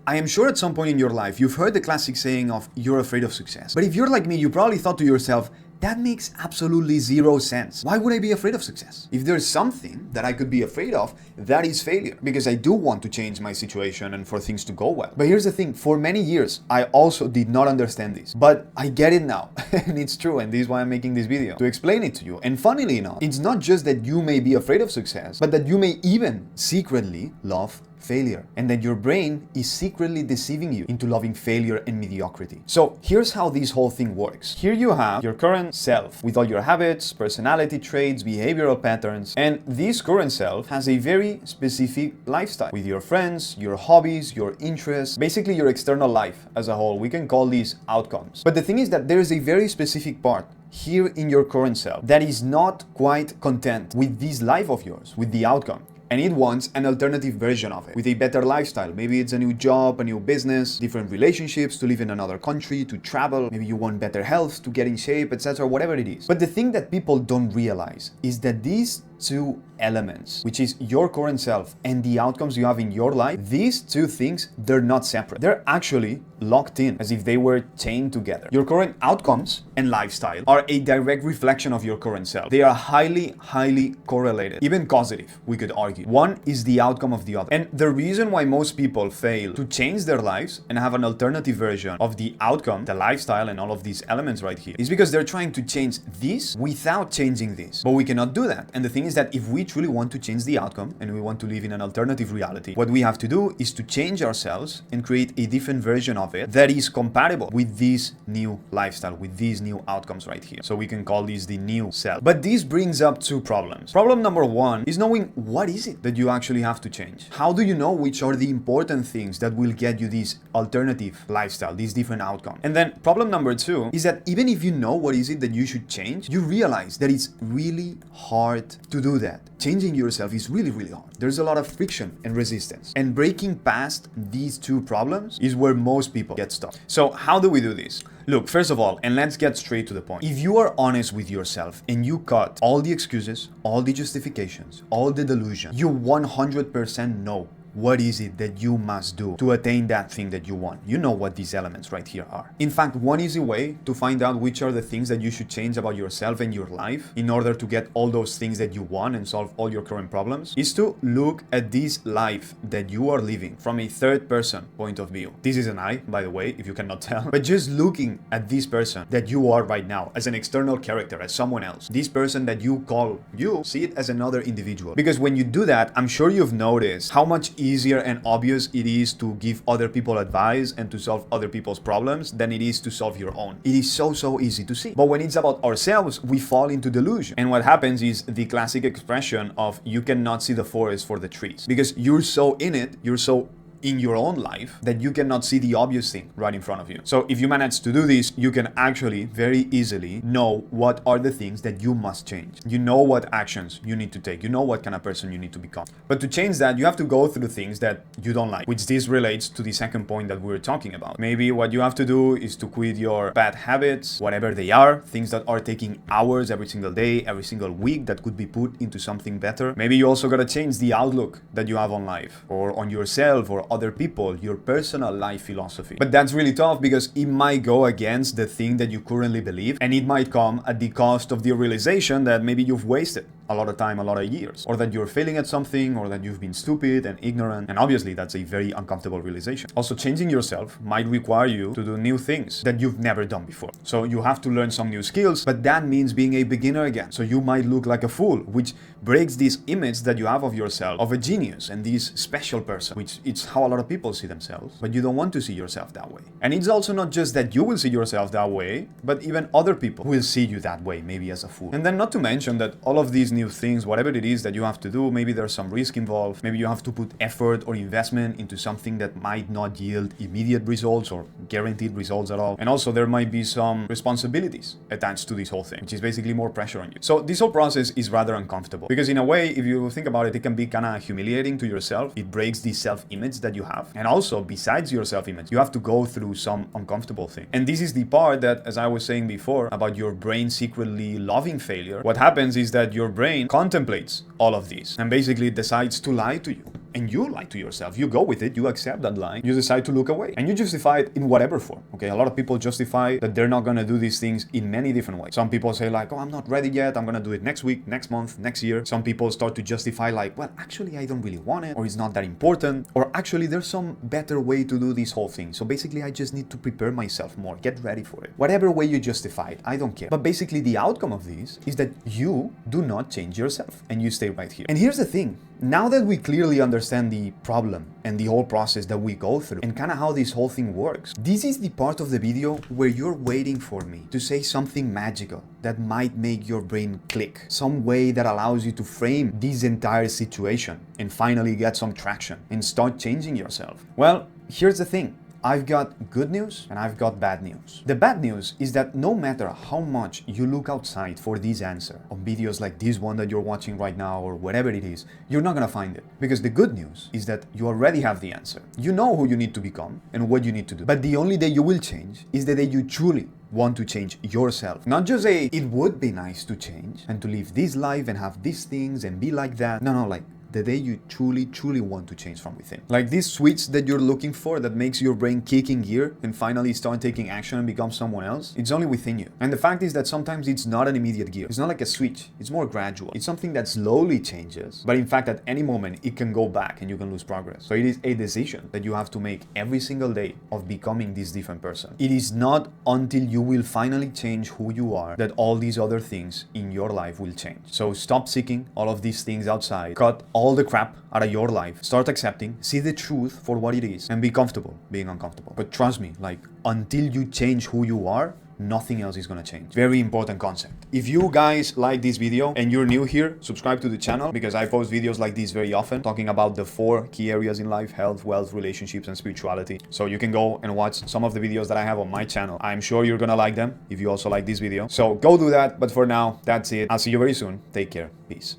I am sure at some point in your life, you've heard the classic saying of you're afraid of success. But if you're like me, you probably thought to yourself, that makes absolutely zero sense. Why would I be afraid of success? If there's something that I could be afraid of, that is failure. Because I do want to change my situation and for things to go well. But here's the thing, for many years, I also did not understand this. But I get it now. And it's true, and this is why I'm making this video, to explain it to you. And funnily enough, it's not just that you may be afraid of success, but that you may even secretly love failure, and that your brain is secretly deceiving you into loving failure and mediocrity. So here's how this whole thing works. Here you have your current self with all your habits, personality traits, behavioral patterns, and this current self has a very specific lifestyle with your friends, your hobbies, your interests, basically your external life as a whole. We can call these outcomes. But the thing is that there is a very specific part here in your current self that is not quite content with this life of yours, with the outcome. And it wants an alternative version of it, with a better lifestyle. Maybe it's a new job, a new business, different relationships, to live in another country, to travel. Maybe you want better health, to get in shape, etc., whatever it is. But the thing that people don't realize is that these two elements, which is your current self and the outcomes you have in your life, these two things, they're not separate. They're actually locked in, as if they were chained together. Your current outcomes and lifestyle are a direct reflection of your current self. They are highly, highly correlated, even causative, we could argue. One is the outcome of the other. And the reason why most people fail to change their lives and have an alternative version of the outcome, the lifestyle, and all of these elements right here, is because they're trying to change this without changing this. But we cannot do that. And the thing is that if we truly want to change the outcome and we want to live in an alternative reality, what we have to do is to change ourselves and create a different version of it that is compatible with this new lifestyle, with these new outcomes right here. So we can call this the new self. But this brings up two problems. Problem number one is knowing what is it that you actually have to change. How do you know which are the important things that will get you this alternative lifestyle, this different outcome? And then problem number two is that even if you know what is it that you should change, you realize that it's really hard to do that. Changing yourself is really, really hard. There's a lot of friction and resistance. And breaking past these two problems is where most people get stuck. So how do we do this? Look, first of all, and let's get straight to the point. If you are honest with yourself and you cut all the excuses, all the justifications, all the delusion, you 100% know what is it that you must do to attain that thing that you want. You know what these elements right here are. In fact, one easy way to find out which are the things that you should change about yourself and your life in order to get all those things that you want and solve all your current problems is to look at this life that you are living from a third person point of view. This is an I, by the way, if you cannot tell. But just looking at this person that you are right now as an external character, as someone else, this person that you call you, see it as another individual. Because when you do that, I'm sure you've noticed how much easier and obvious it is to give other people advice and to solve other people's problems than it is to solve your own. It is so easy to see. But when it's about ourselves, we fall into delusion. And what happens is the classic expression of you cannot see the forest for the trees. Because you're so in it, you're so in your own life that you cannot see the obvious thing right in front of you. So if you manage to do this, you can actually very easily know what are the things that you must change. You know what actions you need to take. You know what kind of person you need to become. But to change that, you have to go through things that you don't like, which this relates to the second point that we were talking about. Maybe what you have to do is to quit your bad habits, whatever they are, things that are taking hours every single day, every single week that could be put into something better. Maybe you also got to change the outlook that you have on life or on yourself or other people, your personal life philosophy. But that's really tough because it might go against the thing that you currently believe, and it might come at the cost of the realization that maybe you've wasted a lot of time, a lot of years, or that you're failing at something, or that you've been stupid and ignorant. And obviously that's a very uncomfortable realization. Also, changing yourself might require you to do new things that you've never done before. So you have to learn some new skills, but that means being a beginner again. So you might look like a fool, which breaks this image that you have of yourself, of a genius and this special person, which it's how a lot of people see themselves, but you don't want to see yourself that way. And it's also not just that you will see yourself that way, but even other people will see you that way, maybe as a fool. And then not to mention that all of these new things, whatever it is that you have to do, maybe there's some risk involved, maybe you have to put effort or investment into something that might not yield immediate results or guaranteed results at all. And also there might be some responsibilities attached to this whole thing, which is basically more pressure on you. So this whole process is rather uncomfortable because in a way, if you think about it, it can be kind of humiliating to yourself. It breaks the self-image that you have. And also, besides your self-image, you have to go through some uncomfortable thing. And this is the part that, as I was saying before, about your brain secretly loving failure. What happens is that your brain contemplates all of this and basically decides to lie to you and you lie to yourself. You go with it, you accept that lie, you decide to look away, and you justify it in whatever form. Okay, a lot of people justify that they're not gonna do these things in many different ways. Some people say like, oh, I'm not ready yet, I'm gonna do it next week, next month, next year. Some people start to justify like, well, actually I don't really want it, or it's not that important, or actually there's some better way to do this whole thing. So basically I just need to prepare myself more, get ready for it. Whatever way you justify it, I don't care. But basically the outcome of this is that you do not change yourself and you stay right here. And here's the thing. Now that we clearly understand the problem and the whole process that we go through and kind of how this whole thing works, this is the part of the video where you're waiting for me to say something magical that might make your brain click, some way that allows you to frame this entire situation and finally get some traction and start changing yourself. Well, here's the thing. I've got good news and I've got bad news. The bad news is that no matter how much you look outside for this answer on videos like this one that you're watching right now or whatever it is, you're not gonna find it. Because the good news is that you already have the answer. You know who you need to become and what you need to do. But the only day you will change is the day you truly want to change yourself. Not just it would be nice to change and to live this life and have these things and be like that. No, like the day you truly want to change from within. Like this switch that you're looking for that makes your brain kick in gear and finally start taking action and become someone else, it's only within you. And the fact is that sometimes it's not an immediate gear. It's not like a switch. It's more gradual. It's something that slowly changes, but in fact at any moment it can go back and you can lose progress. So it is a decision that you have to make every single day of becoming this different person. It is not until you will finally change who you are that all these other things in your life will change. So stop seeking all of these things outside. Cut all the crap out of your life. Start accepting, see the truth for what it is, and be comfortable being uncomfortable. But trust me, like until you change who you are, nothing else is gonna change. Very important concept. If you guys like this video and you're new here, subscribe to the channel because I post videos like this very often, talking about the 4 key areas in life: health, wealth, relationships, and spirituality. So you can go and watch some of the videos that I have on my channel. I'm sure you're gonna like them if you also like this video. So go do that. But for now, that's it. I'll see you very soon. Take care. Peace.